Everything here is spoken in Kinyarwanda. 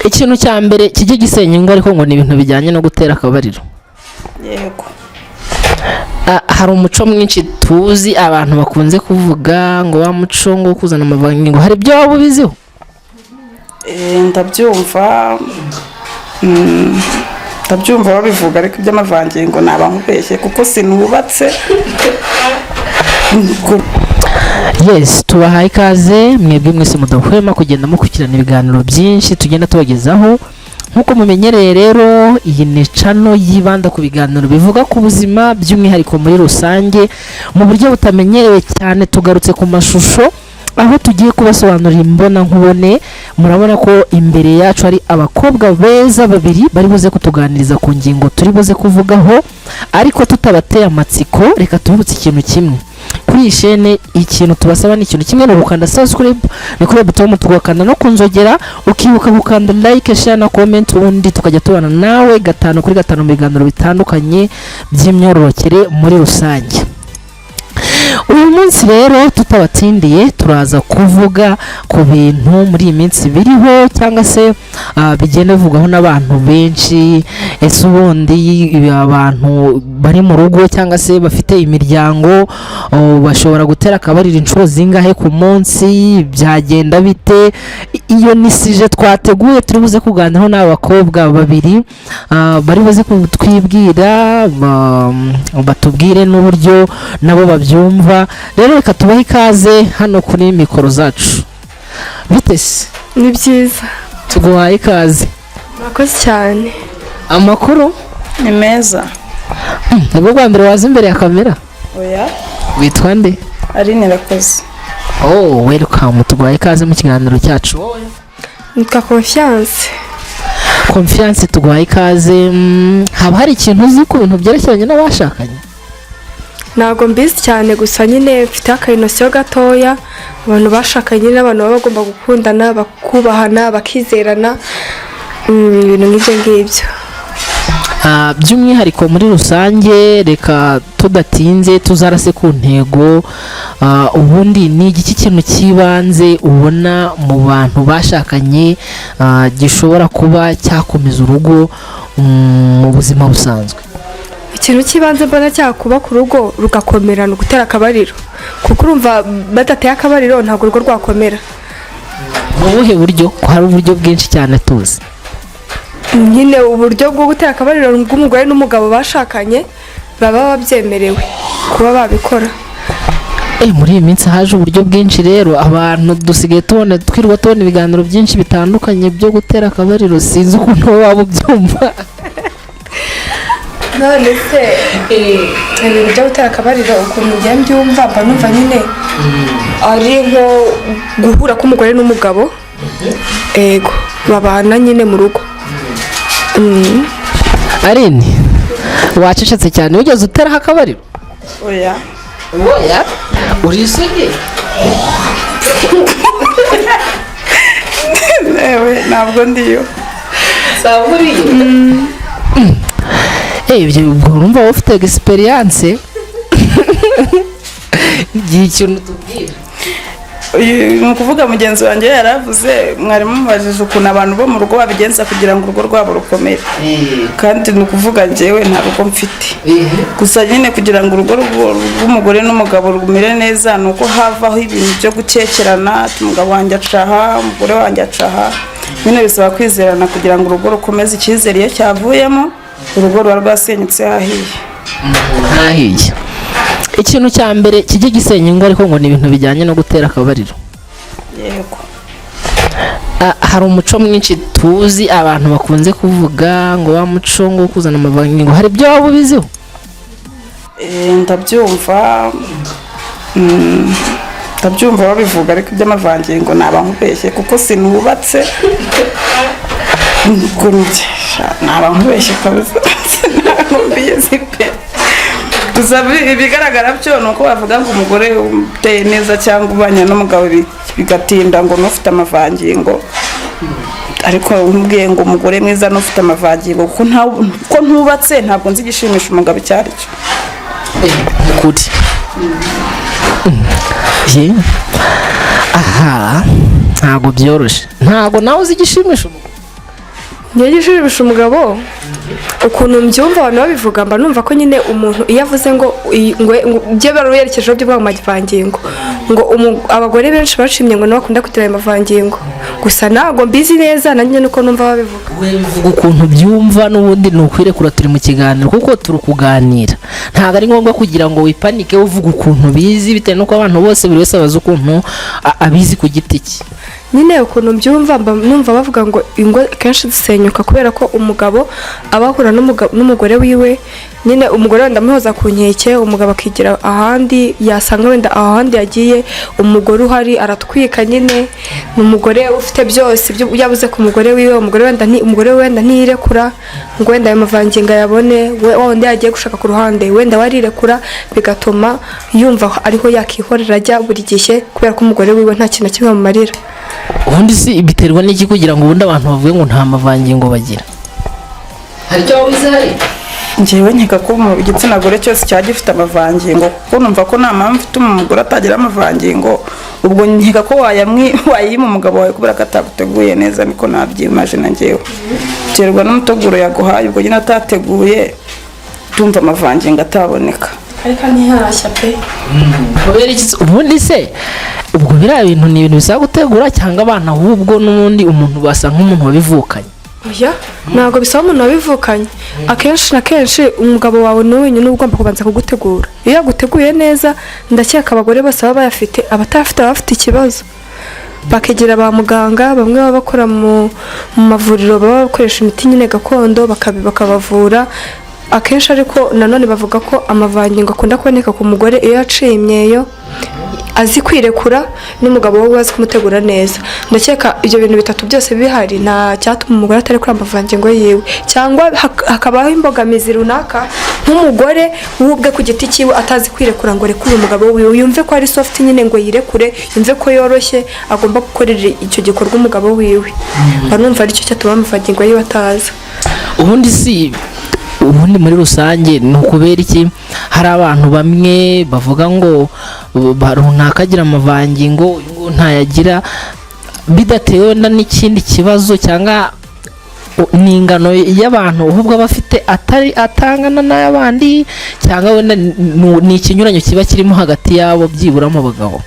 ikintu cya mbere kijye gisenya ingo ariko ngo ni ibintu bijyanye no gutera akabariro. Yego. Hari umuco mwinshi tuzi abantu bakunze kuvuga ngo wa muco ngo kuzana amavangingo, hari ibyo waba ubiziho? Ndabyumva babivuga ariko iby'amavangingo naba nkubeshye kuko sinubatse. Yes, tubahaye ikaze mwebwe mwese mudahwema kugenda mukurikirana ibiganiro byinshi tugenda tubagezaho. Nkuko mumenyereye rero, iyi ni channel yibanda ku biganiro bivuga ku buzima by'umwihariko muri rusange mu buryo butamenyerewe cyane. Tugarutse ku mashusho aho tugiye kubasobanurira imbona nkubone. Murabona ko imbere yacu ari abakobwa beza babiri bari buze kutuganiriza ku ngingo turi buze kuvugaho, ariko tutabateye amatsiko reka tubutse ikintu kimwe. Kuri iyi chaîne ikintu tubasaba ni ikintu kimwe, no gukanda subscribe, ni kuri button tugakanda no kunzogera, ukibuka gukanda like, share na comment, ubundi tukajya tubana nawe 5 kuri 5 mu biganiro bitandukanye by'imyororokere muri rusange. Uyu munsi rero tutabatsindiye turaza kuvuga ku bintu muri iyi minsi biriho cyangwa se bigenda bivugwaho n'abantu benshi. Ese ubundi abantu bari mu rugo cyangwa se bafite imiryango bashobora gutera akabariro inshuro zingahe ku munsi? Byagenda bite? Iyo ni sije twateguye turi buze kuganiraho n'abakobwa babiri bari buze kutwibwira batubwire n'uburyo nabo babyumva. Rero reka tubahe ikaze hano kuri mikoro zacu. Bitese? Ni byiza. Tuguhaye ikaze. Murakoze cyane. Amakuru ni meza. Nibwo bwa mbere waza imbere ya kamera? Oya. Witwa nde? Aline Irakoze. Oh, welcome. Tuguhaye ikaze mu kiganiro cyacu. Nitwa Confiance. Confiance, tuguhaye ikaze. Haba hari ikintu uzi ku bintu byerekeranye n'abashakanye? Ntabwo mbizi cyane, gusa nyine mfite akarinosiyo gatoya. Abantu bashakanye n'abantu baba bagomba gukundana, bakubahana, bakizerana, ibintu nk'ibyo ngibyo. By'umwihariko muri rusange reka tudatinze tuzarase ku ntego. Ubundi ni iki kintu kibanze ubona mu bantu bashakanye gishobora kuba cyakomeza urugo mu buzima busanzwe? Ikintu kibanze mbona cyakuba ku rugo rugakomera no gutera akabariro, kuko urumva badateye akabariro ntabwo urugo rwakomera. Mu buhe buryo? Hari uburyo bwinshi cyane tuzi. Nyine uburyo bwo gutera akabariro bw'umugore n'umugabo bashakanye baba babyemerewe kuba babikora. Muri iyi minsi haje uburyo bwinshi rero, abantu dusigaye twirwa tubona ibiganiro byinshi bitandukanye byo gutera akabariro. Sinzi ukuntu waba ubyumva. None se ibintu byo gutera akabariro ukuntu njya mbyumva, mba numva nyine ari nko guhura k'umugore n'umugabo, ego babana nyine mu rugo. Aline, wacecetse cyane, wigeze uteraho akabariro? Oya. Oya? Uri isugi? Ntabwo ndiyo. Saburiye? Ibyo urumva wowe ufite experience. Igihe ikintu tubwira. Ni ukuvuga mugenzi wanjye yaravuze, mwarimu mubajije ukuntu abantu bo mu rugo babigenza kugira ngo urugo rwabo rukomere. Kandi ni ukuvuga njyewe nta rugo mfite. Gusa nyine kugira ngo urugo rw'umugore n'umugabo rumere neza ni uko havaho ibintu byo gukekerana, umugabo wanjye acaha, umugore wanjye acaha. Nyine bisaba kwizerana kugira ngo urugo rukomeze. Icyizere iyo cyavuyemo urugo ruba rwasenyutse hahiye. Ikintu cya mbere kijye gisenya ingo ariko ngo ni ibintu bijyanye no gutera akabariro. Yego. Hari umuco mwinshi tuzi abantu bakunze kuvuga ngo wa muco ngo kuzana amavangingo, hari ibyo waba ubiziho? Ndabyumva babivuga ariko iby'amavangingo naba nkubeshye kuko sinubatse. Naba nkubeshye kabisa. Mbizi pe. Gusa ibigaragara byo ni uko bavuga ngo umugore uteye neza cyangwa ubanye n'umugabo bigatinda ngo n'ufite amavangingo, ariko umbwiye ngo umugore mwiza n'ufite amavangingo ko ntubatse ntabwo nzi igishimisha umugabo cyari cyo. Kuri aha ntabwo byoroshye, ntabwo nawe uzi igishimisha umugabo. niyo gishimisha umugabo ukuntu mbyumva abantu babivuga mba numva ko nyine umuntu iyo avuze ngo ibyo baruyerekejeho byo mu mavangingo ngo abagore benshi bashimye ngo bakunda kugira ayo mavangingo gusa ntabwo mbizi neza nanjye nuko numva babivuga ukuntu byumva n'ubundi ni ukwirekura turi mu kiganiro kuko turi kuganira ntabwo ari ngombwa kugira ngo wipanike uvuga ukuntu bizi bitewe n'uko abantu bose buri wese abazi ukuntu abizi ku giti cye nyine ukuntu mbyumva numva bavuga ngo ingo kenshi zisenyuka kubera ko umugabo aba ahura n'umugore wiwe nyine umugore wenda amuhoza ku nkeke umugabo akigira ahandi yasanga wenda ahandi yagiye umugore uhari aratwika nyine ni umugore ufite byose yabuze ku mugore wiwe umugore wenda ntiyirekura ngo wenda ayo mavangingo ayabone wenda yagiye gushaka ku ruhande wenda warirekura bigatuma yumva ariho yakihorera ajya buri gihe kubera ko umugore wiwe nta kintu na kimwe amumarira ubundi si biterwa n'iki kugira ngo ubundi abantu bavuge ngo nta mavangingo bagira hari icyo wabuze hari njyewe nkeka ko mu gitsina gore cyose cyaba gifite amavangingo kuko numva ko nta mpamvu ituma umugore atagira amavangingo ubwo nkeka ko wayima umugabo wawe kubera ko ataguteguye neza niko nabyimajina njyewe biterwa n'umuteguro yaguhaye ubwo nyine atateguye tumva amavangingo ataboneka ariko ntihashya pe ubundi se ubwo biriya bintu ni ibintu bisaba gutegura cyangwa abana ahubwo n'ubundi umuntu basa nk'umuntu wabivukanye oya ntabwo bisaba umuntu wabivukanye akenshi na kenshi umugabo wawe ni wenyine uba ugomba kubanza kugutegura iyo yaguteguye neza ndakeka abagore bose baba bayafite abatayafite baba bafite ikibazo bakegera ba muganga bamwe baba bakora mu mavuriro baba bakoresha imiti nyine gakondo bakabavura akenshi ariko nanone bavuga ko amavangingo akunda kuboneka ku mugore iyo yaciye imyeyo azi kwirekura n'umugabo we azi kumutegura neza ndakeka ibyo bintu bitatu byose bihari nta cyatuma umugore atari kuri amavangingo yiwe cyangwa hakabaho imbogamizi runaka nk'umugore wubwe ku giti cyiwe atazi kwirekura ngo rekure umugabo wiwe yumve ko ari soft nyine ngo yirekure yumve ko yoroshye agomba gukorera icyo gikorwa umugabo wiwe numva aricyo cyatuma amavangingo yiwe ataza ubundi muri rusange ni ukubera iki hari abantu bamwe bavuga ngo runaka agira amavangingo uyu ntayagira bidatewe n'ikindi kibazo cyangwa ni ingano y'abantu ahubwo aba afite atangana n'ay'abandi cyangwa wenda ni ikinyuranyo kiba kirimo hagati yabo byibura mu bagabo